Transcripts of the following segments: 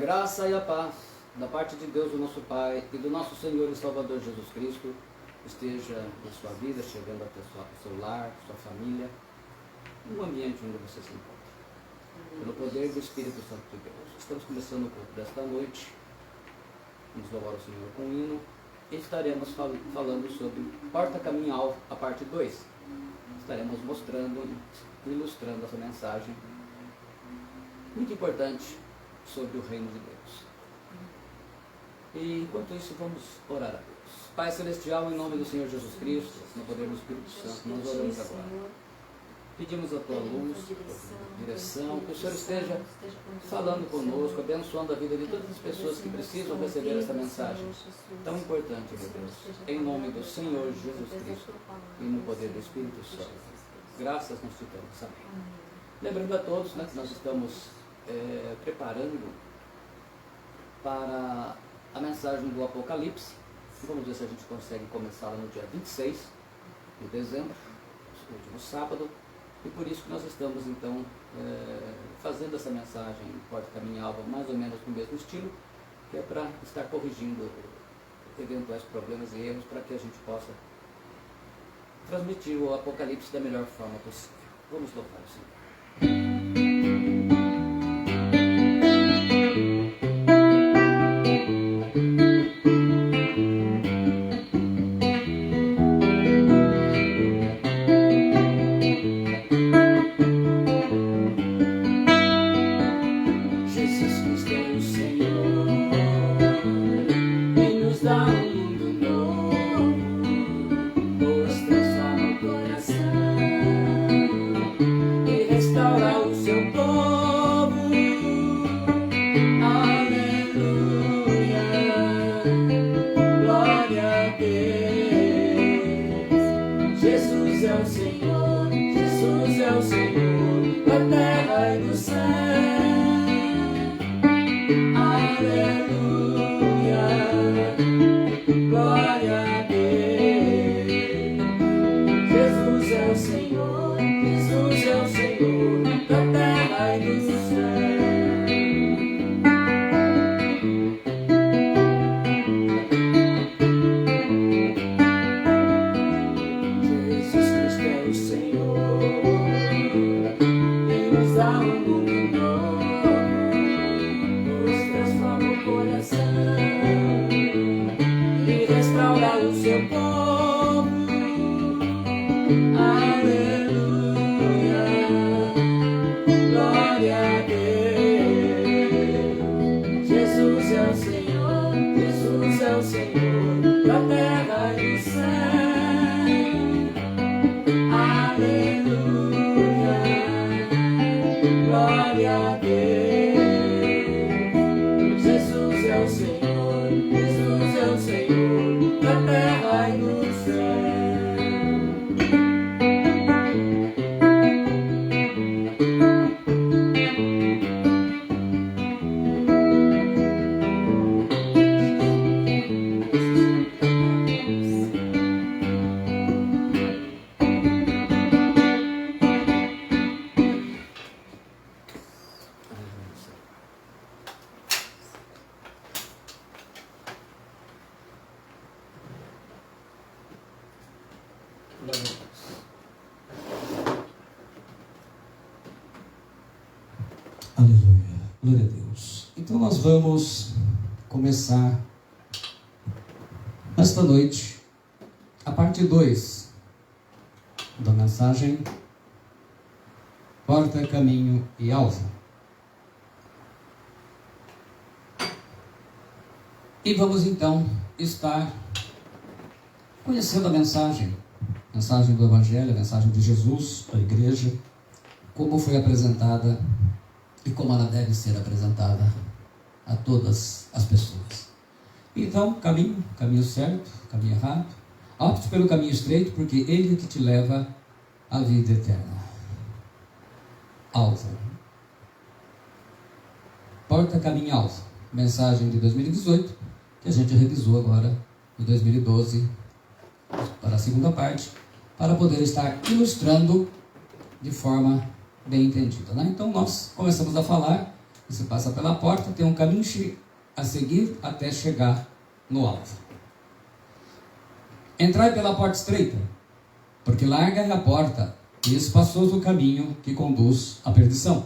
graça e a paz da parte de Deus, o nosso Pai, e do nosso Senhor e Salvador Jesus Cristo esteja na sua vida, chegando até o seu lar, sua família, no ambiente onde você se encontra. Pelo poder do Espírito Santo de Deus. Estamos começando o culto desta noite. Vamos louvar o Senhor com um hino. E estaremos falando sobre Porta Caminho Alvo, a parte 2. Estaremos mostrando, ilustrando essa mensagem muito importante sobre o reino de Deus. E enquanto isso, vamos orar a Deus. Pai Celestial, em nome do Senhor Jesus Cristo, no poder do Espírito Santo, nós oramos agora. Pedimos a tua luz, a tua direção, que o Senhor esteja falando conosco, abençoando a vida de todas as pessoas que precisam receber essa mensagem tão importante, meu Deus. Em nome do Senhor Jesus Cristo e no poder do Espírito Santo. Graças nós te damos. Amém. Lembrando a todos, que nós estamos preparando para a mensagem do Apocalipse. Vamos ver se a gente consegue começá-la no dia 26 de dezembro, último sábado. E por isso que nós estamos, então, fazendo essa mensagem Porta Caminho Alvo, mais ou menos no mesmo estilo, que é para estar corrigindo eventuais problemas e erros, para que a gente possa transmitir o Apocalipse da melhor forma possível. Vamos louvar o Senhor. Aleluia, glória a Deus. Então nós vamos começar esta noite a parte 2 da mensagem Porta, Caminho e Alvo. E vamos então estar conhecendo a mensagem do Evangelho, a mensagem de Jesus à igreja, como foi apresentada e como ela deve ser apresentada a todas as pessoas. Então, caminho certo, caminho errado. Opte pelo caminho estreito, porque ele é que te leva à vida eterna. Alvo. Porta, caminho, alvo. Mensagem de 2018, que a gente revisou agora em 2012, para a segunda parte, para poder estar ilustrando de forma bem entendida, né? Então nós começamos a falar Você passa pela porta, tem um caminho a seguir até chegar no alvo. Entrai pela porta estreita, porque larga é a porta e espaçoso o caminho que conduz à perdição.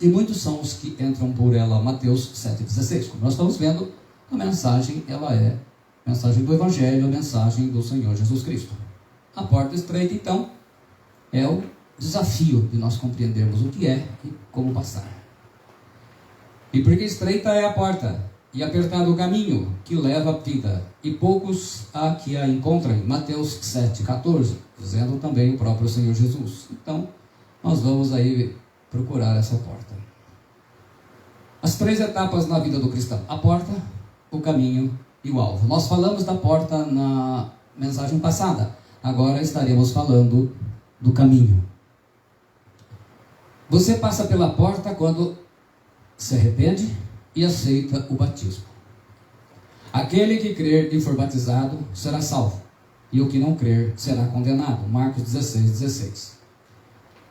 E muitos são os que entram por ela. Mateus 7,16. Como nós estamos vendo, a mensagem, ela é a mensagem do Evangelho, a mensagem do Senhor Jesus Cristo. A porta estreita, então, é o desafio de nós compreendermos o que é e como passar. E porque estreita é a porta, e apertado o caminho que leva à vida, e poucos há que a encontrem. Mateus 7,14, dizendo também o próprio Senhor Jesus. Então, nós vamos aí procurar essa porta. As 3 etapas na vida do cristão: a porta, o caminho e o alvo. Nós falamos da porta na mensagem passada. Agora estaremos falando do caminho. Você passa pela porta quando se arrepende e aceita o batismo. Aquele que crer e for batizado será salvo, e o que não crer será condenado. Marcos 16:16.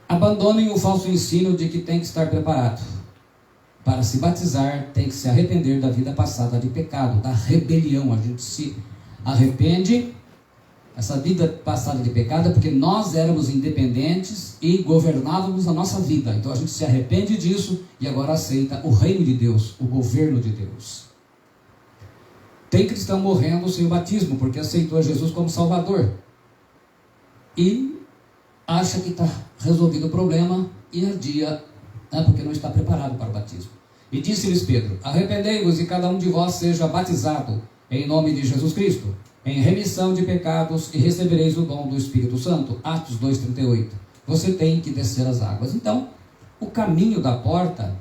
Abandonem o falso ensino de que tem que estar preparado. Para se batizar, tem que se arrepender da vida passada de pecado, da rebelião. A gente se arrepende, essa vida passada de pecado, é porque nós éramos independentes e governávamos a nossa vida. Então a gente se arrepende disso e agora aceita o reino de Deus, o governo de Deus. Tem cristão morrendo sem o batismo, porque aceitou a Jesus como Salvador. E acha que está resolvido o problema e adia, porque não está preparado para o batismo. E disse-lhes Pedro: arrependei-vos e cada um de vós seja batizado em nome de Jesus Cristo, em remissão de pecados, e recebereis o dom do Espírito Santo. Atos 2,38. Você tem que descer as águas. Então, o caminho da porta,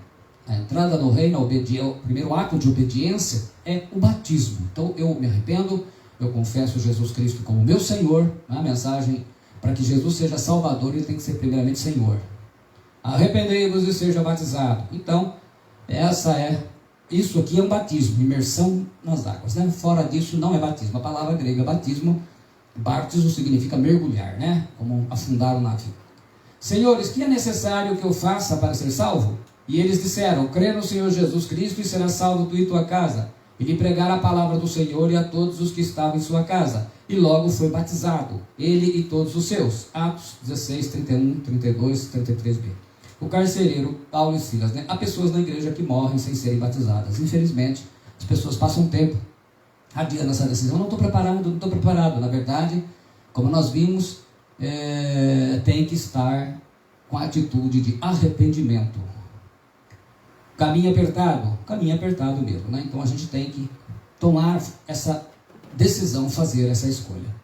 a entrada no reino, o primeiro ato de obediência é o batismo. Então, eu me arrependo, eu confesso Jesus Cristo como meu Senhor. A mensagem: para que Jesus seja Salvador, ele tem que ser primeiramente Senhor. Arrependei-vos e seja batizado. Então, isso aqui é um batismo, imersão nas águas, né? Fora disso não é batismo. A palavra grega batismo, baptizo, significa mergulhar, né? Como afundar o navio. Senhores, que é necessário que eu faça para ser salvo? E eles disseram: crê no Senhor Jesus Cristo e será salvo tu e tua casa. E lhe pregaram a palavra do Senhor e a todos os que estavam em sua casa. E logo foi batizado, ele e todos os seus. Atos 16, 31, 32, 33b. O carcereiro, Paulo e Silas, né? Há pessoas na igreja que morrem sem serem batizadas. Infelizmente, as pessoas passam tempo adiando essa decisão. Não estou preparado. Na verdade, como nós vimos, tem que estar com a atitude de arrependimento. Caminho apertado mesmo, né? Então a gente tem que tomar essa decisão, fazer essa escolha.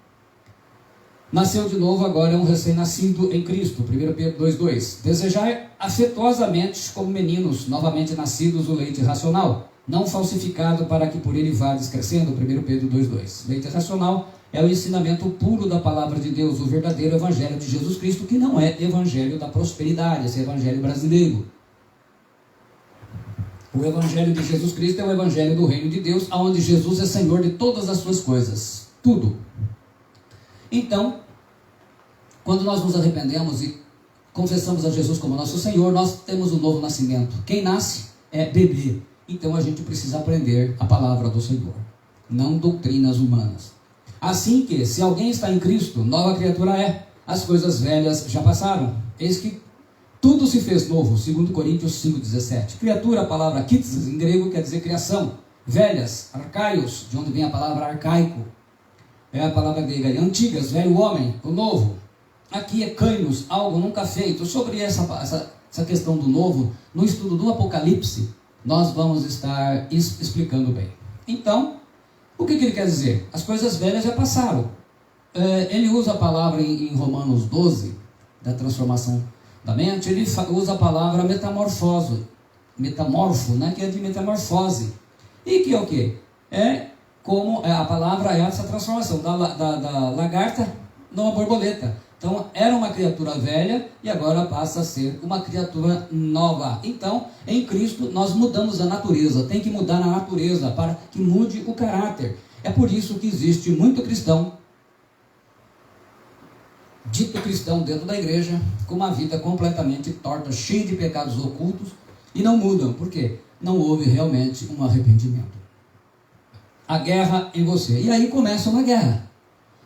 Nasceu de novo, agora é um recém-nascido em Cristo. 1 Pedro 2,2. Desejai afetuosamente como meninos, novamente nascidos, o leite racional, não falsificado, para que por ele vades crescendo. 1 Pedro 2,2. Leite racional é o ensinamento puro da palavra de Deus, o verdadeiro evangelho de Jesus Cristo, que não é evangelho da prosperidade, esse evangelho brasileiro. O evangelho de Jesus Cristo é o evangelho do reino de Deus, onde Jesus é Senhor de todas as suas coisas. Tudo. Então, quando nós nos arrependemos e confessamos a Jesus como nosso Senhor, nós temos um novo nascimento. Quem nasce é bebê. Então a gente precisa aprender a palavra do Senhor, não doutrinas humanas. Assim que, se alguém está em Cristo, nova criatura é. As coisas velhas já passaram. Eis que tudo se fez novo. 2 Coríntios 5,17. Criatura, a palavra kitsis, em grego, quer dizer criação. Velhas, arcaios, de onde vem a palavra arcaico. É a palavra grega. Antigas, velho homem, o novo. Aqui é kainos, algo nunca feito. Sobre essa questão do novo, no estudo do Apocalipse, nós vamos estar explicando bem. Então, o que ele quer dizer? As coisas velhas já passaram. Ele usa a palavra em Romanos 12, da transformação da mente, ele usa a palavra metamorfose, metamorfo, né, que é de metamorfose. E que é o quê? É como a palavra é essa transformação da lagarta numa borboleta. Então, era uma criatura velha e agora passa a ser uma criatura nova. Então, em Cristo, nós mudamos a natureza. Tem que mudar a natureza para que mude o caráter. É por isso que existe muito cristão, dito cristão dentro da igreja, com uma vida completamente torta, cheia de pecados ocultos, e não mudam. Por quê? Não houve realmente um arrependimento. A guerra em você. E aí começa uma guerra.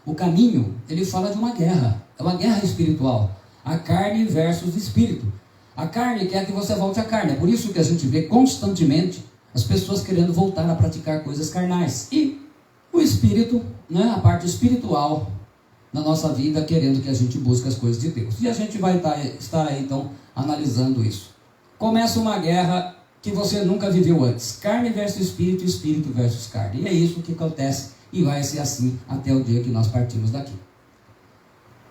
O caminho, ele fala de uma guerra. É uma guerra espiritual. A carne versus o espírito. A carne quer que você volte à carne. É por isso que a gente vê constantemente as pessoas querendo voltar a praticar coisas carnais. E o espírito, né, a parte espiritual na nossa vida, querendo que a gente busque as coisas de Deus. E a gente vai estar aí, então, analisando isso. Começa uma guerra que você nunca viveu antes. Carne versus espírito, espírito versus carne. E é isso que acontece e vai ser assim até o dia que nós partimos daqui.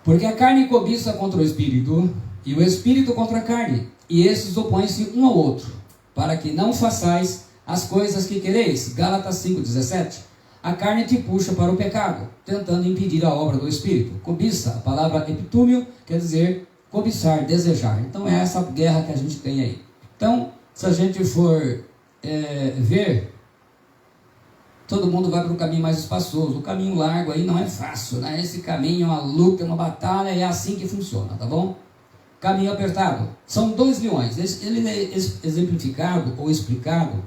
Porque a carne cobiça contra o espírito e o espírito contra a carne. E esses opõem-se um ao outro, para que não façais as coisas que quereis. Gálatas 5,17. A carne te puxa para o pecado, tentando impedir a obra do espírito. Cobiça, a palavra epitúmio quer dizer cobiçar, desejar. Então é essa guerra que a gente tem aí. Então, se a gente for ver, todo mundo vai para o caminho mais espaçoso. O caminho largo aí não é fácil, né? Esse caminho é uma luta, é uma batalha, é assim que funciona, tá bom? Caminho apertado. São 2 leões. Ele é exemplificado ou explicado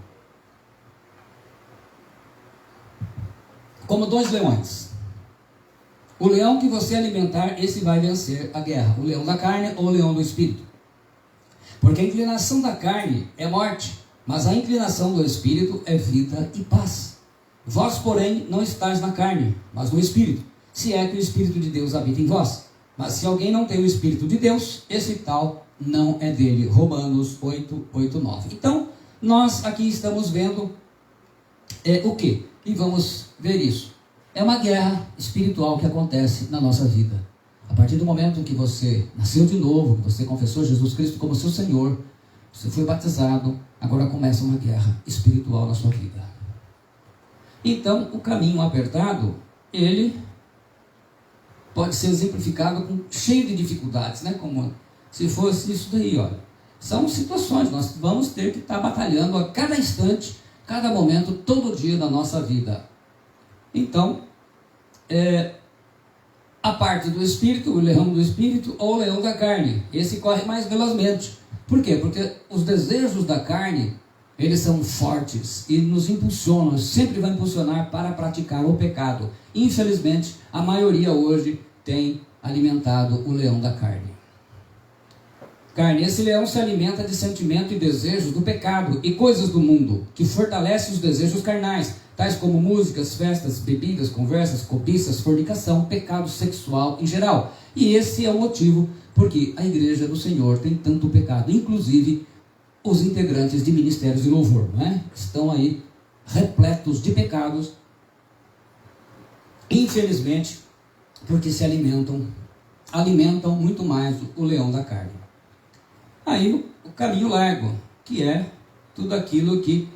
como 2 leões. O leão que você alimentar, esse vai vencer a guerra. O leão da carne ou o leão do espírito. Porque a inclinação da carne é morte, mas a inclinação do espírito é vida e paz. Vós, porém, não estáis na carne, mas no espírito, se é que o Espírito de Deus habita em vós. Mas se alguém não tem o Espírito de Deus, esse tal não é dele. Romanos 8, 8, 9. Então, nós aqui estamos vendo o quê? E vamos ver isso. É uma guerra espiritual que acontece na nossa vida. A partir do momento que você nasceu de novo, que você confessou Jesus Cristo como seu Senhor, você foi batizado, agora começa uma guerra espiritual na sua vida. Então, o caminho apertado, ele pode ser exemplificado cheio de dificuldades, né? Como se fosse isso daí, olha. São situações, nós vamos ter que estar batalhando a cada instante, cada momento, todo dia da nossa vida. Então, a parte do espírito, o leão do espírito ou o leão da carne, esse corre mais velozmente. Por quê? Porque os desejos da carne, eles são fortes e nos impulsionam, sempre vai impulsionar para praticar o pecado. Infelizmente, a maioria hoje tem alimentado o leão da carne. Carne, esse leão se alimenta de sentimento e desejos do pecado e coisas do mundo, que fortalece os desejos carnais, tais como músicas, festas, bebidas, conversas, cobiças, fornicação, pecado sexual em geral. E esse é o motivo porque a igreja do Senhor tem tanto pecado, inclusive os integrantes de ministérios de louvor, né? Estão aí repletos de pecados, infelizmente, porque se alimentam muito mais o leão da carne. Aí o caminho largo, que é tudo aquilo que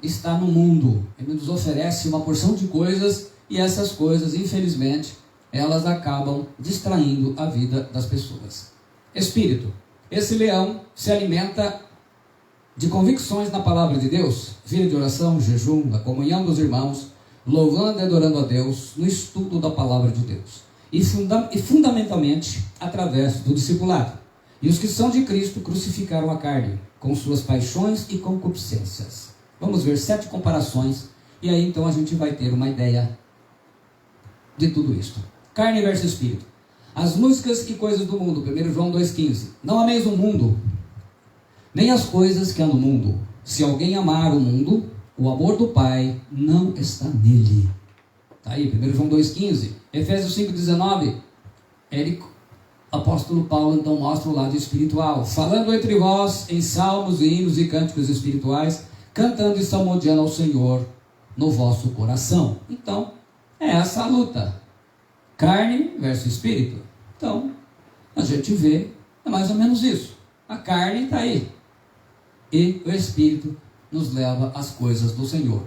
está no mundo. Ele nos oferece uma porção de coisas e essas coisas, infelizmente, elas acabam distraindo a vida das pessoas. Espírito. Esse leão se alimenta de convicções na palavra de Deus, vida de oração, jejum, da comunhão dos irmãos, louvando e adorando a Deus, no estudo da palavra de Deus. E fundamentalmente através do discipulado. E os que são de Cristo crucificaram a carne, com suas paixões e concupiscências. Vamos ver 7 comparações, e aí então a gente vai ter uma ideia de tudo isso. Carne versus espírito. As músicas e coisas do mundo, 1 João 2,15. Não ameis o mundo, nem as coisas que há no mundo. Se alguém amar o mundo, o amor do Pai não está nele. Está aí, 1 João 2,15. Efésios 5,19. Apóstolo Paulo então mostra o lado espiritual. Falando entre vós em salmos, hinos e cânticos espirituais, cantando e salmodiando ao Senhor no vosso coração. Então, é essa a luta. Carne versus espírito. Então, a gente vê, é mais ou menos isso. A carne está aí. E o espírito nos leva às coisas do Senhor.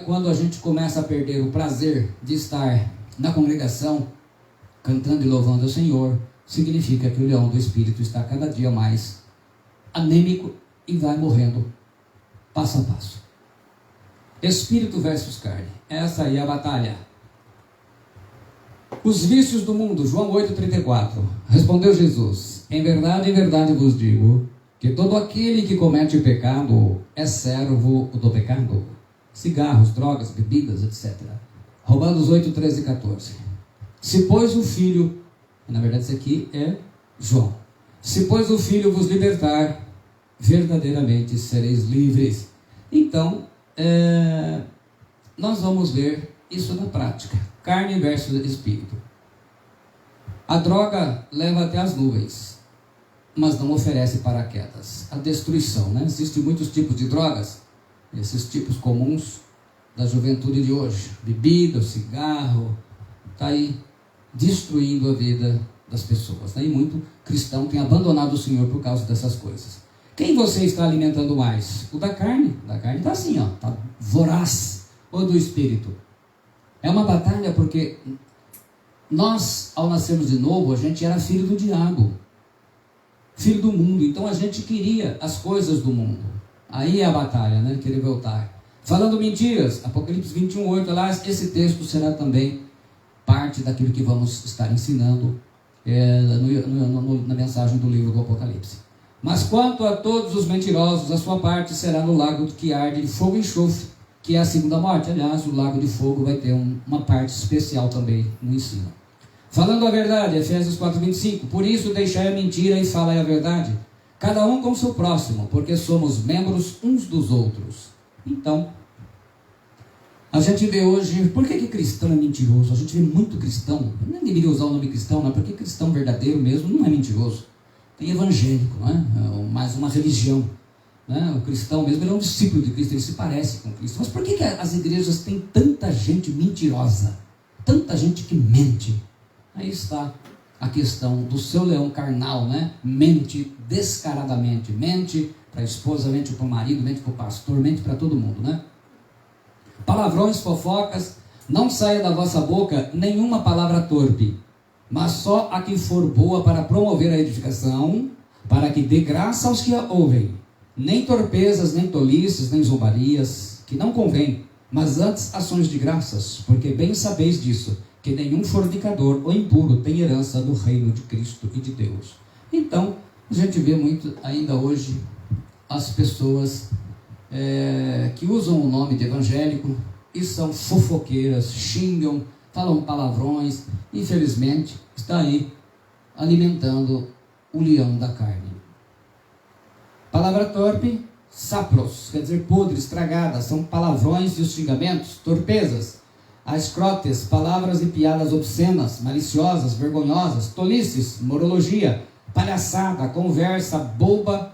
Quando a gente começa a perder o prazer de estar na congregação, cantando e louvando ao Senhor, significa que o leão do espírito está cada dia mais anêmico e vai morrendo passo a passo. Espírito versus carne. Essa aí é a batalha. Os vícios do mundo. João 8,34. Respondeu Jesus: em verdade vos digo, que todo aquele que comete pecado é servo do pecado. Cigarros, drogas, bebidas, etc. Romanos 8, 13 e 14. Se pois o Filho, na verdade isso aqui é João, se pois o Filho vos libertar, verdadeiramente sereis livres. Então, nós vamos ver isso na prática. Carne versus espírito. A droga leva até as nuvens, mas não oferece paraquedas. A destruição, né? Existem muitos tipos de drogas, esses tipos comuns da juventude de hoje. Bebida, o cigarro, está aí destruindo a vida das pessoas. E muito cristão tem abandonado o Senhor por causa dessas coisas. Quem você está alimentando mais? O da carne. O da carne está assim, ó, está voraz. Ou do espírito? É uma batalha porque nós, ao nascermos de novo, a gente era filho do diabo, filho do mundo. Então a gente queria as coisas do mundo. Aí é a batalha, né? Querer voltar. Falando mentiras, Apocalipse 21, 8, lá, esse texto será também parte daquilo que vamos estar ensinando na mensagem do livro do Apocalipse. Mas quanto a todos os mentirosos, a sua parte será no lago que arde de fogo e enxofre, que é a segunda morte. Aliás, o lago de fogo vai ter uma parte especial também no ensino. Falando a verdade, Efésios 4:25, por isso deixai a mentira e falai a verdade, cada um com o seu próximo, porque somos membros uns dos outros. Então, a gente vê hoje, por que cristão é mentiroso? A gente vê muito cristão, nem deveria usar o nome cristão, né? Porque cristão verdadeiro mesmo não é mentiroso. Tem evangélico, não é? Mais uma religião. Né? O cristão mesmo, ele é um discípulo de Cristo, ele se parece com Cristo. Mas por que as igrejas têm tanta gente mentirosa? Tanta gente que mente? Aí está a questão do seu leão carnal, né? Mente descaradamente, mente para a esposa, mente para o marido, mente para o pastor, mente para todo mundo, né? Palavrões, fofocas, não saia da vossa boca nenhuma palavra torpe, mas só a que for boa para promover a edificação, para que dê graça aos que a ouvem. Nem torpezas, nem tolices, nem zombarias, que não convém, mas antes ações de graças, porque bem sabeis disso, que nenhum fornicador ou impuro tem herança do reino de Cristo e de Deus. Então, a gente vê muito ainda hoje as pessoas que usam o nome de evangélico e são fofoqueiras, xingam, falam palavrões. Infelizmente, está aí alimentando o leão da carne. Palavra torpe, sapros, quer dizer podre, estragada, são palavrões e os xingamentos, torpezas, ascrotes, palavras e piadas obscenas, maliciosas, vergonhosas, tolices, morologia, palhaçada, conversa boba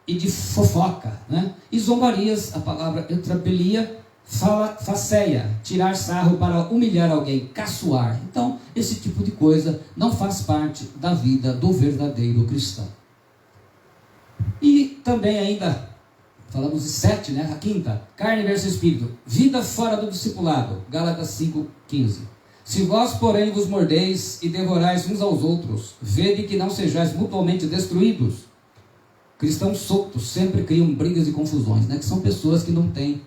e de fofoca, né? E zombarias, a palavra eutrapelia, faceia, tirar sarro para humilhar alguém, caçoar. Então, esse tipo de coisa não faz parte da vida do verdadeiro cristão. E também ainda, falamos de 7, né? A quinta, carne versus espírito, vida fora do discipulado, Gálatas 5:15. Se vós, porém, vos mordeis e devorais uns aos outros, vede que não sejais mutuamente destruídos. Cristãos soltos sempre criam brigas e confusões, né? Que são pessoas que não têm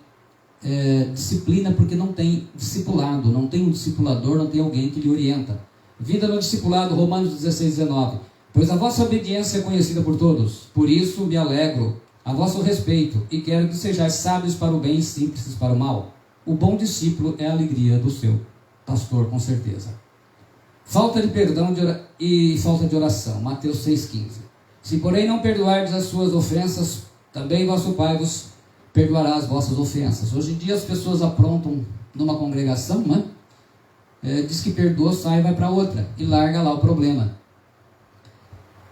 disciplina porque não tem discipulado, não tem um discipulador, não tem alguém que lhe orienta. Vida no discipulado, Romanos 16:19. Pois a vossa obediência é conhecida por todos, por isso me alegro a vosso respeito e quero que sejais sábios para o bem e simples para o mal. O bom discípulo é a alegria do seu pastor, com certeza. Falta de perdão e falta de oração, Mateus 6,15. Se porém não perdoardes as suas ofensas, também vosso Pai vos perdoará as vossas ofensas. Hoje em dia as pessoas aprontam numa congregação, né? Diz que perdoa, sai e vai para outra e larga lá o problema.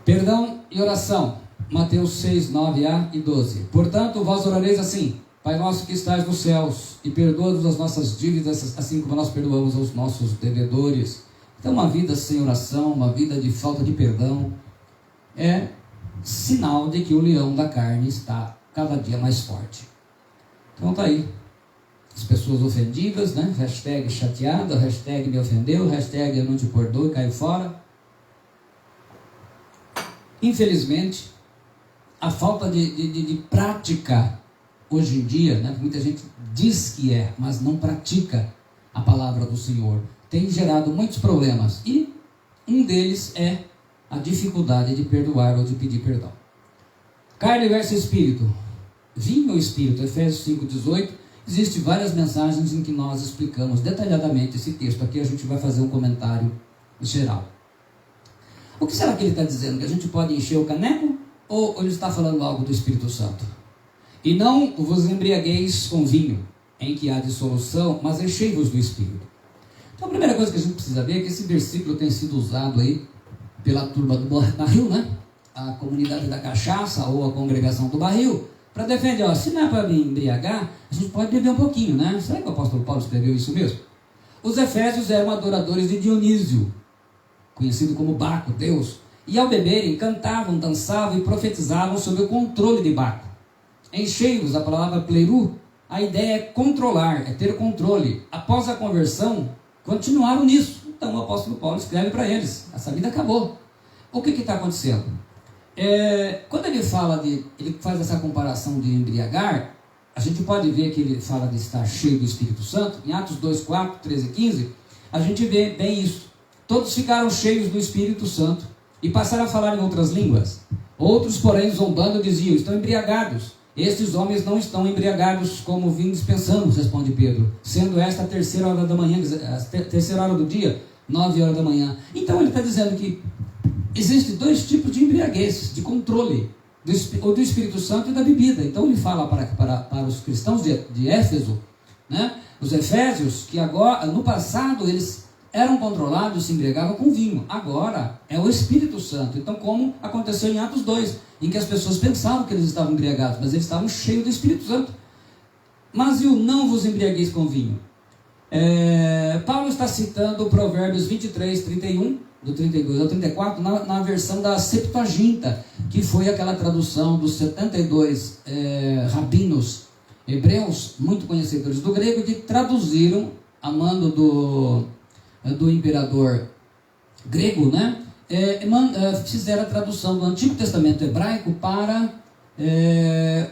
Perdão e oração, Mateus 6, 9a e 12. Portanto, vós orareis assim: Pai nosso que estás nos céus, e perdoa-nos as nossas dívidas, assim como nós perdoamos aos nossos devedores. Então, uma vida sem oração, uma vida de falta de perdão, é sinal de que o leão da carne está cada dia mais forte. Então está aí, as pessoas ofendidas, né? Hashtag chateada, hashtag me ofendeu, hashtag eu não te perdoo e caiu fora. Infelizmente, a falta de prática hoje em dia, né? Muita gente diz que mas não pratica a palavra do Senhor, tem gerado muitos problemas, e um deles é a dificuldade de perdoar ou de pedir perdão. Carne versus espírito. Vinho ou espírito? Efésios 5,18. Existem várias mensagens em que nós explicamos detalhadamente esse texto. Aqui a gente vai fazer um comentário geral. O que será que ele está dizendo? Que a gente pode encher o caneco? Ou ele está falando algo do Espírito Santo? E não vos embriagueis com vinho, em que há dissolução, mas enchei-vos do Espírito. Então a primeira coisa que a gente precisa ver é que esse versículo tem sido usado aí pela turma do barril, né? A comunidade da cachaça ou a congregação do barril, para defender, ó, se não é para me embriagar, a gente pode beber um pouquinho, né? Será que o apóstolo Paulo escreveu isso mesmo? Os efésios eram adoradores de Dionísio, conhecido como Baco, Deus, e ao beberem, cantavam, dançavam e profetizavam sob o controle de Baco. Enchei-vos, a palavra pleiru, a ideia é controlar, é ter controle. Após a conversão, continuaram nisso. Então o apóstolo Paulo escreve para eles, essa vida acabou. O que está acontecendo? Quando ele faz essa comparação de embriagar, a gente pode ver que ele fala de estar cheio do Espírito Santo. Em Atos 2, 4, 13 e 15, a gente vê bem isso. Todos ficaram cheios do Espírito Santo e passaram a falar em outras línguas. Outros, porém, zombando, diziam: estão embriagados. Estes homens não estão embriagados como vindes pensando, responde Pedro, sendo esta a 3ª hora da manhã, a 3ª hora do dia, 9 horas da manhã. Então ele está dizendo que existem 2 tipos de embriaguez, de controle, do Espírito Santo e da bebida. Então ele fala para os cristãos de Éfeso, né, os efésios, que agora, no passado, eles eram controlados, se embriagavam com vinho. Agora é o Espírito Santo. Então, como aconteceu em Atos 2, em que as pessoas pensavam que eles estavam embriagados, mas eles estavam cheios do Espírito Santo. Mas e o não vos embriagueis com vinho? Paulo está citando Provérbios 23, 31, do 32 ao 34, na versão da Septuaginta, que foi aquela tradução dos 72 rabinos hebreus, muito conhecedores do grego, que traduziram, a mando do imperador grego, né? Fizeram a tradução do Antigo Testamento hebraico para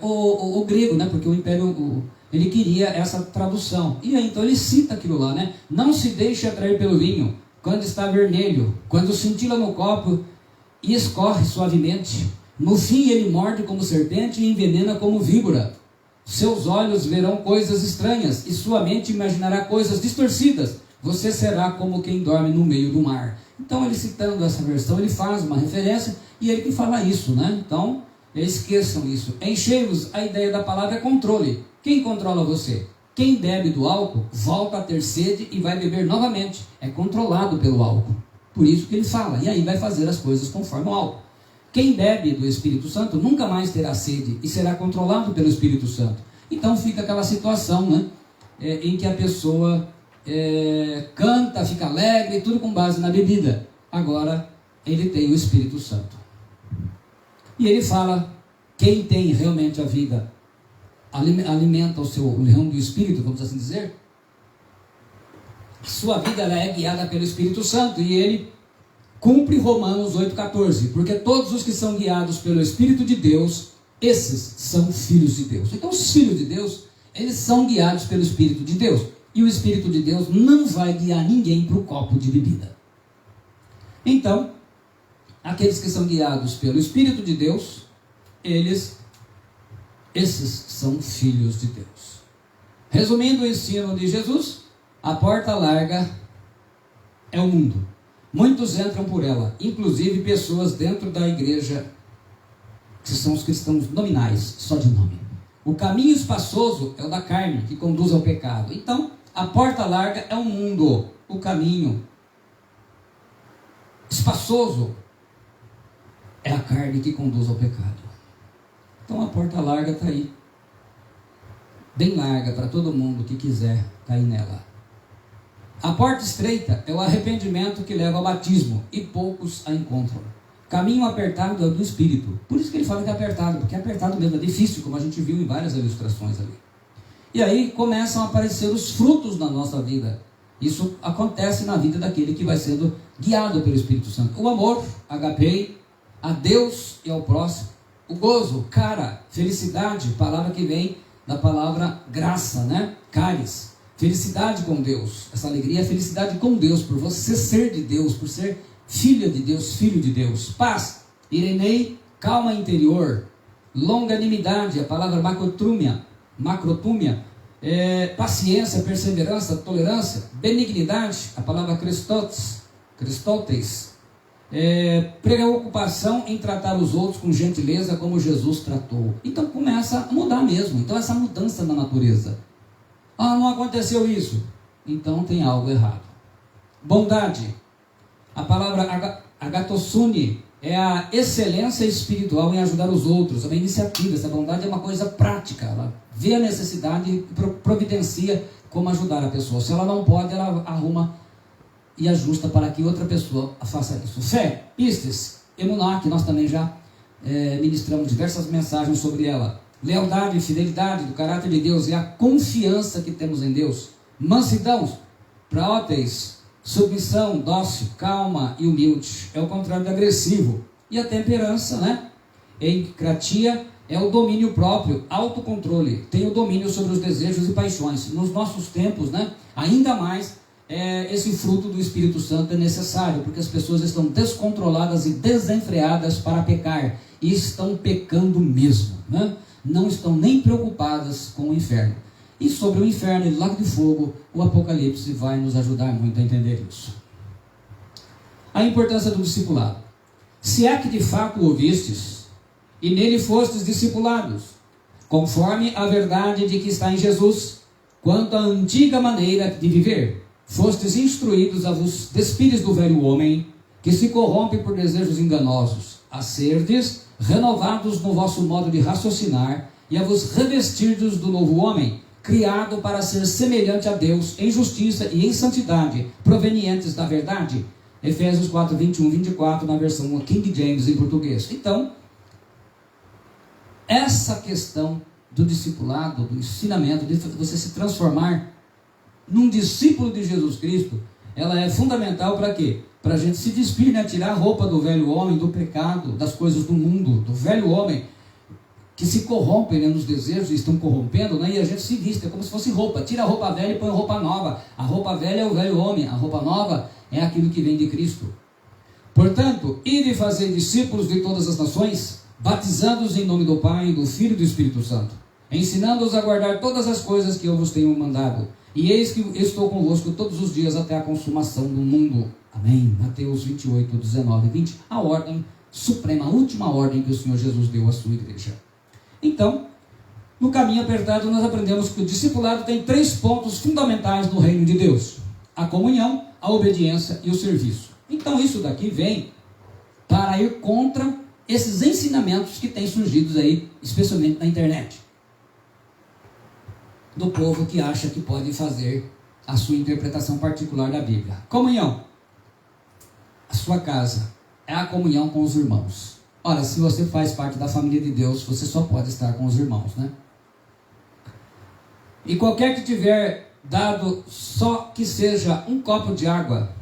o grego, né? Porque o império ele queria essa tradução. E aí então ele cita aquilo lá, né? Não se deixe atrair pelo vinho quando está vermelho, quando cintila no copo e escorre suavemente. No fim ele morde como serpente e envenena como víbora. Seus olhos verão coisas estranhas e sua mente imaginará coisas distorcidas. Você será como quem dorme no meio do mar. Então ele citando essa versão, ele faz uma referência e ele que fala isso, né? Então, esqueçam isso. Enchei-vos, a ideia da palavra é controle. Quem controla você? Quem bebe do álcool volta a ter sede e vai beber novamente. É controlado pelo álcool. Por isso que ele fala, e aí vai fazer as coisas conforme o álcool. Quem bebe do Espírito Santo nunca mais terá sede e será controlado pelo Espírito Santo. Então fica aquela situação, né? Em que a pessoa canta, fica alegre, tudo com base na bebida. Agora ele tem o Espírito Santo. E ele fala, quem tem realmente a vida, alimenta o seu leão do Espírito, vamos assim dizer, sua vida ela é guiada pelo Espírito Santo, e ele cumpre Romanos 8,14, porque todos os que são guiados pelo Espírito de Deus, esses são filhos de Deus. Então os filhos de Deus, eles são guiados pelo Espírito de Deus, e o Espírito de Deus não vai guiar ninguém para o copo de bebida. Então, aqueles que são guiados pelo Espírito de Deus, esses são filhos de Deus. Resumindo o ensino de Jesus, a porta larga é o mundo. Muitos entram por ela, inclusive pessoas dentro da igreja, que são os cristãos nominais, só de nome. O caminho espaçoso é o da carne, que conduz ao pecado. Então, a porta larga é o mundo, o caminho espaçoso é a carne que conduz ao pecado. Então a porta larga está aí, bem larga para todo mundo que quiser cair nela. A porta estreita é o arrependimento que leva ao batismo, e poucos a encontram. Caminho apertado é o do Espírito. Por isso que ele fala que é apertado, porque é apertado mesmo, é difícil, como a gente viu em várias ilustrações ali. E aí começam a aparecer os frutos na nossa vida. Isso acontece na vida daquele que vai sendo guiado pelo Espírito Santo. O amor, agapei, a Deus e ao próximo. O gozo, cara, felicidade, palavra que vem da palavra graça, né? Caris, felicidade com Deus. Essa alegria é felicidade com Deus, por você ser de Deus, por ser filha de Deus, filho de Deus. Paz, irenei, calma interior. longanimidade, a palavra macrotúmia, paciência, perseverança, tolerância, benignidade, a palavra Christotes, preocupação em tratar os outros com gentileza como Jesus tratou. Então começa a mudar mesmo. Então essa mudança na natureza. Não aconteceu isso. Então tem algo errado. Bondade. A palavra agatossune é a excelência espiritual em ajudar os outros. É uma iniciativa. Essa bondade é uma coisa prática. Ela vê a necessidade e providencia como ajudar a pessoa. Se ela não pode, ela arruma e ajusta para que outra pessoa faça isso. Fé, pistes, emuná, que nós também já ministramos diversas mensagens sobre ela. Lealdade e fidelidade do caráter de Deus e a confiança que temos em Deus. Mansidão, praóteis, submissão, dócil, calma e humilde. É o contrário do agressivo. E a temperança, né? Encratia é o domínio próprio, autocontrole. Tem o domínio sobre os desejos e paixões. Nos nossos tempos, né? Ainda mais, esse fruto do Espírito Santo é necessário, porque as pessoas estão descontroladas e desenfreadas para pecar, e estão pecando mesmo, né? Não estão nem preocupadas com o inferno. E sobre o inferno e o lago de fogo, o Apocalipse vai nos ajudar muito a entender isso. A importância do discipulado. Se é que de fato ouvistes, e nele fostes discipulados, conforme a verdade de que está em Jesus, quanto à antiga maneira de viver, fostes instruídos a vos despires do velho homem, que se corrompe por desejos enganosos, a serdes renovados no vosso modo de raciocinar, e a vos revestirdes do novo homem, criado para ser semelhante a Deus em justiça e em santidade, provenientes da verdade. Efésios 4, 21, 24, na versão King James em português. Então, essa questão do discipulado, do ensinamento, de você se transformar num discípulo de Jesus Cristo, ela é fundamental para quê? Para a gente se despir, né? Tirar a roupa do velho homem, do pecado, das coisas do mundo, do velho homem, que se corrompem, né, nos desejos, estão corrompendo, né? E a gente se viste, é como se fosse roupa. Tira a roupa velha e põe a roupa nova. A roupa velha é o velho homem, a roupa nova é aquilo que vem de Cristo. Portanto, ide fazer discípulos de todas as nações, batizando-os em nome do Pai, do Filho e do Espírito Santo, ensinando-os a guardar todas as coisas que eu vos tenho mandado. E eis que estou convosco todos os dias até a consumação do mundo. Amém. Mateus 28, 19 e 20. A ordem suprema, a última ordem que o Senhor Jesus deu à sua igreja. Então, no caminho apertado, nós aprendemos que o discipulado tem 3 pontos fundamentais no reino de Deus: a comunhão, a obediência e o serviço. Então, isso daqui vem para ir contra esses ensinamentos que têm surgido aí, especialmente na internet, do povo que acha que pode fazer a sua interpretação particular da Bíblia. Comunhão. A sua casa é a comunhão com os irmãos. Ora, se você faz parte da família de Deus, você só pode estar com os irmãos, né? E qualquer que tiver dado só que seja um copo de água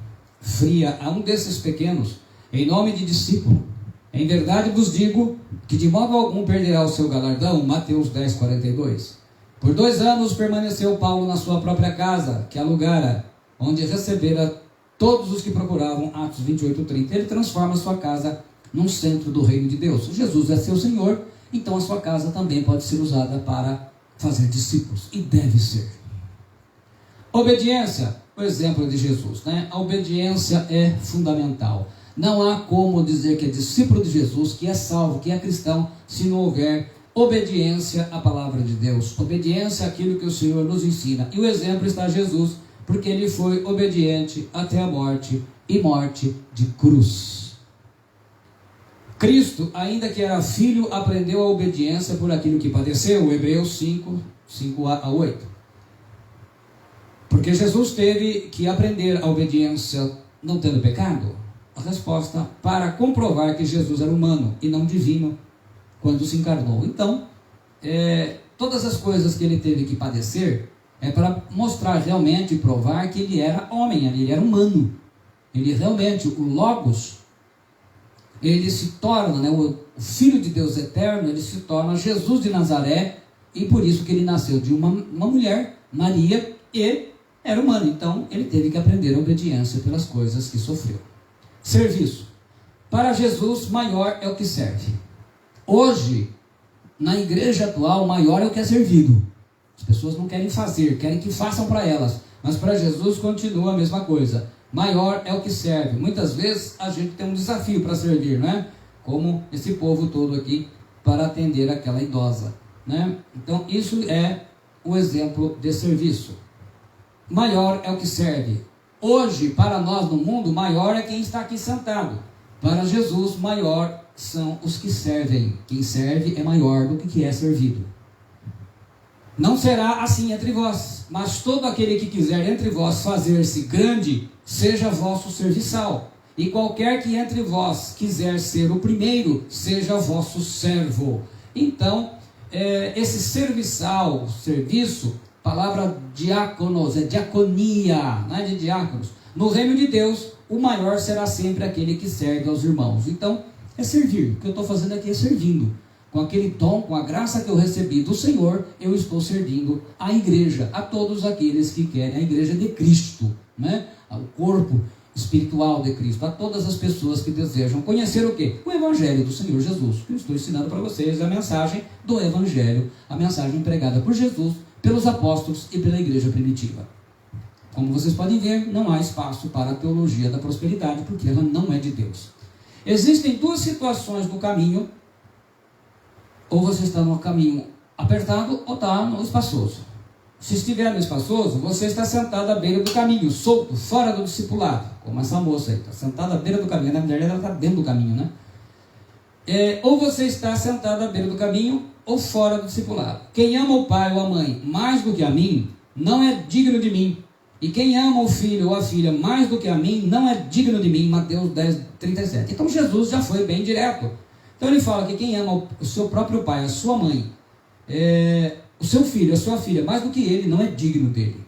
fria a um desses pequenos, em nome de discípulo, em verdade vos digo que de modo algum perderá o seu galardão. Mateus 10, 42. Por 2 anos permaneceu Paulo na sua própria casa, que alugara, onde recebera todos os que procuravam. Atos 28, 30. Ele transforma a sua casa num centro do reino de Deus. Jesus é seu Senhor, então a sua casa também pode ser usada para fazer discípulos, e deve ser. Obediência, o exemplo de Jesus, né? A obediência é fundamental. Não há como dizer que é discípulo de Jesus, que é salvo, que é cristão, se não houver obediência à palavra de Deus, obediência àquilo que o Senhor nos ensina. E o exemplo está Jesus, porque ele foi obediente até a morte, e morte de cruz. Cristo, ainda que era filho, aprendeu a obediência por aquilo que padeceu. Hebreus 5, 5 a 8. Porque Jesus teve que aprender a obediência não tendo pecado? A resposta: para comprovar que Jesus era humano e não divino quando se encarnou. Então, todas as coisas que ele teve que padecer é para mostrar realmente e provar que ele era homem, ele era humano. Ele realmente, o Logos, ele se torna, né, o Filho de Deus eterno, ele se torna Jesus de Nazaré, e por isso que ele nasceu de uma mulher, Maria, e era humano. Então, ele teve que aprender a obediência pelas coisas que sofreu. Serviço. Para Jesus, maior é o que serve. Hoje, na igreja atual, maior é o que é servido. As pessoas não querem fazer, querem que façam para elas. Mas para Jesus continua a mesma coisa. Maior é o que serve. Muitas vezes a gente tem um desafio para servir, não é? Como esse povo todo aqui, para atender aquela idosa, né? Então isso é o exemplo de serviço. Maior é o que serve. Hoje, para nós no mundo, maior é quem está aqui sentado. Para Jesus, maior são os que servem. Quem serve é maior do que é servido. Não será assim entre vós, mas todo aquele que quiser entre vós fazer-se grande, seja vosso serviçal. E qualquer que entre vós quiser ser o primeiro, seja vosso servo. Então, esse serviçal, serviço, palavra diáconos, é diaconia, não é de diáconos. No reino de Deus, o maior será sempre aquele que serve aos irmãos. Então, é servir. O que eu estou fazendo aqui é servindo. Com aquele dom, com a graça que eu recebi do Senhor, eu estou servindo a igreja, a todos aqueles que querem, a igreja de Cristo, né? O corpo espiritual de Cristo, a todas as pessoas que desejam conhecer o quê? O Evangelho do Senhor Jesus. Eu estou ensinando para vocês a mensagem do Evangelho, a mensagem pregada por Jesus, pelos apóstolos e pela igreja primitiva. Como vocês podem ver, não há espaço para a teologia da prosperidade, porque ela não é de Deus. Existem duas situações no caminho. Ou você está no caminho apertado ou está no espaçoso. Se estiver no espaçoso, você está sentado à beira do caminho, solto, fora do discipulado. Como essa moça aí, está sentada à beira do caminho. Na verdade, ela está dentro do caminho, né? Ou você está sentado à beira do caminho ou fora do discipulado. Quem ama o pai ou a mãe mais do que a mim, não é digno de mim. E quem ama o filho ou a filha mais do que a mim, não é digno de mim. Mateus 10, 37. Então Jesus já foi bem direto. Então ele fala que quem ama o seu próprio pai, a sua mãe, o seu filho, a sua filha, mais do que ele, não é digno dele.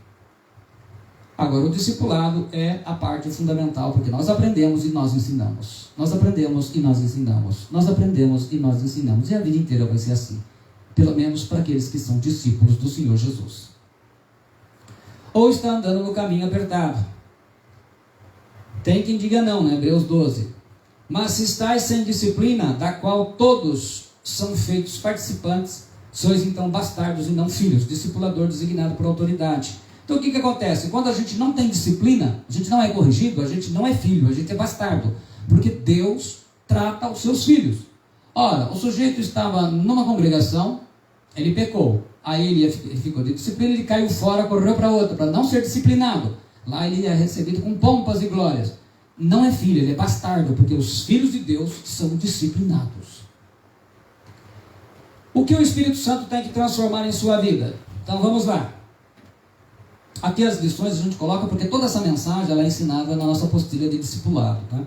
Agora, o discipulado é a parte fundamental, porque nós aprendemos e nós ensinamos. Nós aprendemos e nós ensinamos. Nós aprendemos e nós ensinamos. E a vida inteira vai ser assim. Pelo menos para aqueles que são discípulos do Senhor Jesus. Ou está andando no caminho apertado. Tem quem diga não, né? Hebreus 12. Mas se estáis sem disciplina, da qual todos são feitos participantes, sois então bastardos e não filhos, discipulador designado por autoridade. Então o que acontece? Quando a gente não tem disciplina, a gente não é corrigido, a gente não é filho, a gente é bastardo. Porque Deus trata os seus filhos. Ora, o sujeito estava numa congregação, ele pecou. Aí ele ficou de disciplina, ele caiu fora, correu para outra, para não ser disciplinado. Lá ele é recebido com pompas e glórias. Não é filho, ele é bastardo, porque os filhos de Deus são disciplinados. O que o Espírito Santo tem que transformar em sua vida? Então vamos lá. Aqui as lições a gente coloca, porque toda essa mensagem ela é ensinada na nossa apostila de discipulado. Tá?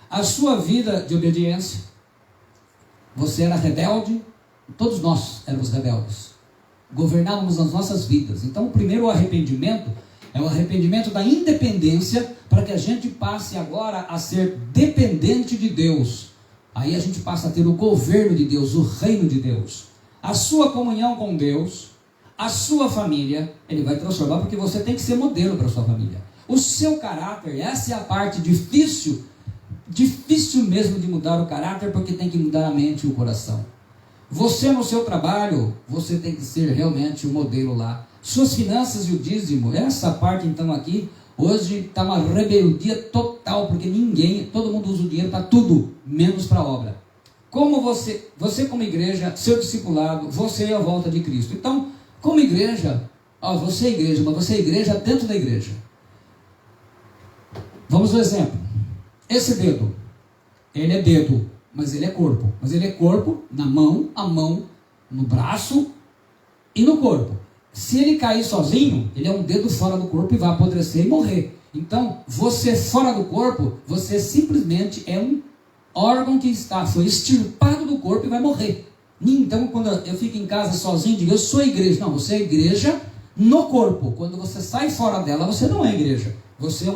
A sua vida de obediência, você era rebelde, todos nós éramos rebeldes. Governávamos as nossas vidas. Então o primeiro arrependimento é o arrependimento da independência, para que a gente passe agora a ser dependente de Deus. Aí a gente passa a ter o governo de Deus, o reino de Deus. A sua comunhão com Deus, a sua família, Ele vai transformar, porque você tem que ser modelo para a sua família. O seu caráter, essa é a parte difícil mesmo de mudar o caráter, porque tem que mudar a mente e o coração. Você no seu trabalho, você tem que ser realmente o modelo lá. Suas finanças e o dízimo, essa parte então aqui, hoje está uma rebeldia total, porque todo mundo usa o dinheiro para tudo, menos para a obra. Como você como igreja, seu discipulado, você é a volta de Cristo. Então, como igreja, você é igreja, mas você é igreja dentro da igreja. Vamos ao exemplo. Esse dedo, ele é dedo, mas ele é corpo. Mas ele é corpo na mão, a mão no braço e no corpo. Se ele cair sozinho, ele é um dedo fora do corpo e vai apodrecer e morrer. Então, você fora do corpo, você simplesmente é um órgão que foi extirpado do corpo e vai morrer. Então, quando eu fico em casa sozinho, digo, eu sou igreja. Não, você é igreja no corpo. Quando você sai fora dela, você não é igreja. Você é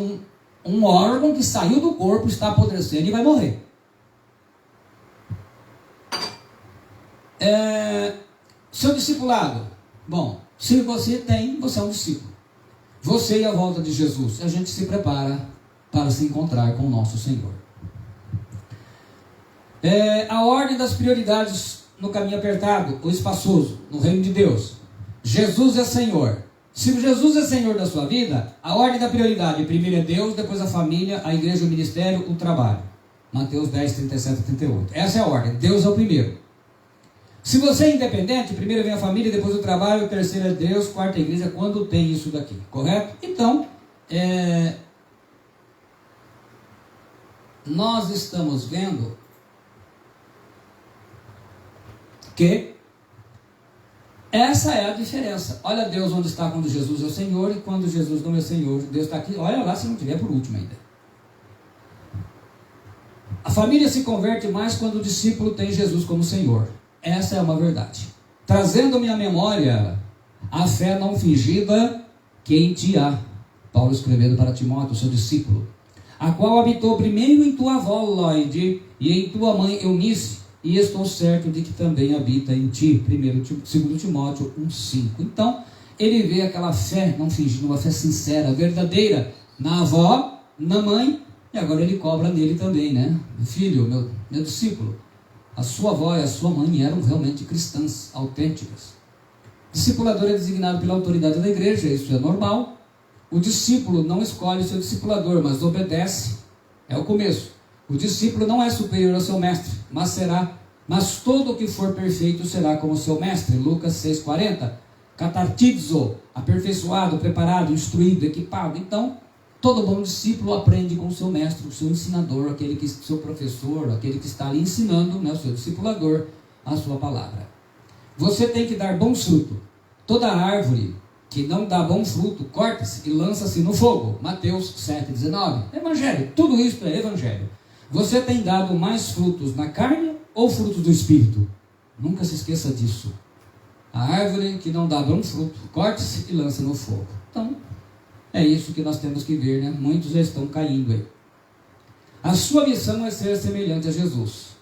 um órgão que saiu do corpo, está apodrecendo e vai morrer. Seu discipulado. Bom, se você é um discípulo. Você e a volta de Jesus. A gente se prepara para se encontrar com o nosso Senhor. A ordem das prioridades no caminho apertado ou espaçoso, no reino de Deus. Jesus é Senhor. Se Jesus é Senhor da sua vida, a ordem da prioridade, primeiro é Deus, depois a família, a igreja, o ministério, o trabalho. Mateus 10, 37 a 38. Essa é a ordem. Deus é o primeiro. Se você é independente, primeiro vem a família, depois o trabalho, o terceiro é Deus, quarta a igreja, quando tem isso daqui. Correto? Então, nós estamos vendo que essa é a diferença. Olha Deus onde está quando Jesus é o Senhor e quando Jesus não é Senhor. Deus está aqui, olha lá se não tiver por último ainda. A família se converte mais quando o discípulo tem Jesus como Senhor. Essa é uma verdade. Trazendo-me à memória a fé não fingida que em ti há. Paulo escrevendo para Timóteo, seu discípulo, a qual habitou primeiro em tua avó Loide e em tua mãe Eunice, e estou certo de que também habita em ti. 2 Timóteo 1,5. Então, ele vê aquela fé não fingida, uma fé sincera, verdadeira, na avó, na mãe, e agora ele cobra nele também, né? Filho, meu discípulo, a sua avó e a sua mãe eram realmente cristãs, autênticas. Discipulador é designado pela autoridade da igreja, isso é normal. O discípulo não escolhe seu discipulador, mas obedece. É o começo. O discípulo não é superior ao seu mestre, mas todo o que for perfeito será como seu mestre. Lucas 6,40. Catartizo, aperfeiçoado, preparado, instruído, equipado. Então, todo bom discípulo aprende com o seu mestre, o seu ensinador, seu professor, aquele que está ali ensinando, né, o seu discipulador, a sua palavra. Você tem que dar bom fruto. Toda árvore que não dá bom fruto, corta-se e lança-se no fogo. Mateus 7,19. Evangelho, tudo isso é evangelho. Você tem dado mais frutos na carne ou frutos do Espírito? Nunca se esqueça disso. A árvore que não dá bom fruto, corta-se e lança no fogo. Então, é isso que nós temos que ver, né? Muitos já estão caindo aí. A sua missão é ser semelhante a Jesus.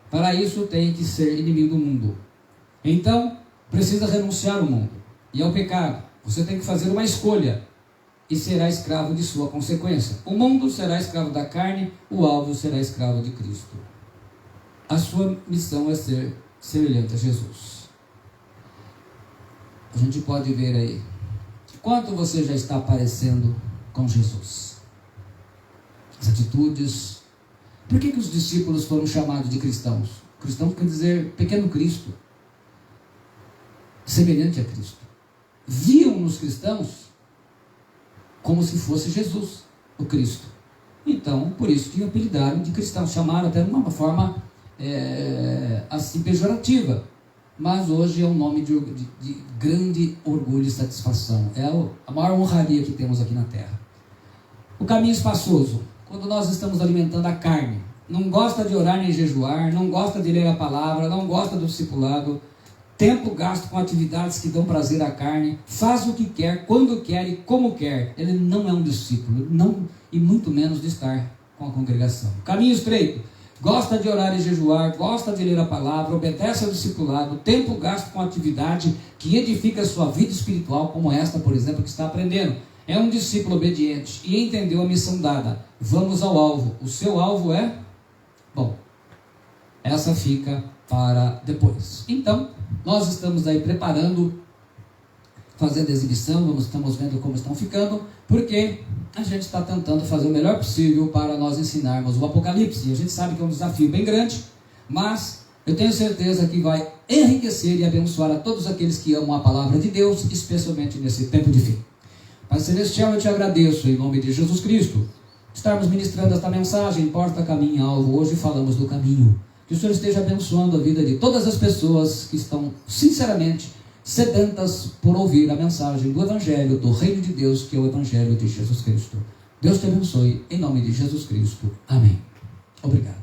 Para isso tem que ser inimigo do mundo. Então, precisa renunciar ao mundo e ao pecado. Você tem que fazer uma escolha e será escravo de sua consequência. O mundo será escravo da carne, o alvo será escravo de Cristo. A sua missão é ser semelhante a Jesus. A gente pode ver aí quanto você já está parecendo com Jesus. As atitudes. Por que os discípulos foram chamados de cristãos? Cristão quer dizer pequeno Cristo, semelhante a Cristo. Viam nos cristãos como se fosse Jesus, o Cristo. Então, por isso que apelidaram de cristãos, chamaram até de uma forma assim pejorativa, mas hoje é um nome de grande orgulho e satisfação. É a maior honraria que temos aqui na terra. O caminho espaçoso, quando nós estamos alimentando a carne, não gosta de orar nem jejuar, não gosta de ler a palavra, não gosta do discipulado, tempo gasto com atividades que dão prazer à carne, faz o que quer, quando quer e como quer. Ele não é um discípulo, não, e muito menos de estar com a congregação. Caminho estreito, gosta de orar e jejuar, gosta de ler a palavra, obedece ao discipulado, tempo gasto com atividade que edifica a sua vida espiritual, como esta, por exemplo, que está aprendendo. É um discípulo obediente e entendeu a missão dada. Vamos ao alvo. O seu alvo é? Bom, essa fica para depois. Então, nós estamos aí preparando, fazendo exibição, estamos vendo como estão ficando, porque a gente está tentando fazer o melhor possível para nós ensinarmos o Apocalipse. E a gente sabe que é um desafio bem grande, mas eu tenho certeza que vai enriquecer e abençoar a todos aqueles que amam a palavra de Deus, especialmente nesse tempo de fim. Pai Celestial, eu te agradeço em nome de Jesus Cristo, estarmos ministrando esta mensagem, porta, caminho, alvo. Hoje falamos do caminho. Que o Senhor esteja abençoando a vida de todas as pessoas que estão sinceramente sedentas por ouvir a mensagem do Evangelho, do Reino de Deus, que é o Evangelho de Jesus Cristo. Deus te abençoe, em nome de Jesus Cristo. Amém. Obrigado.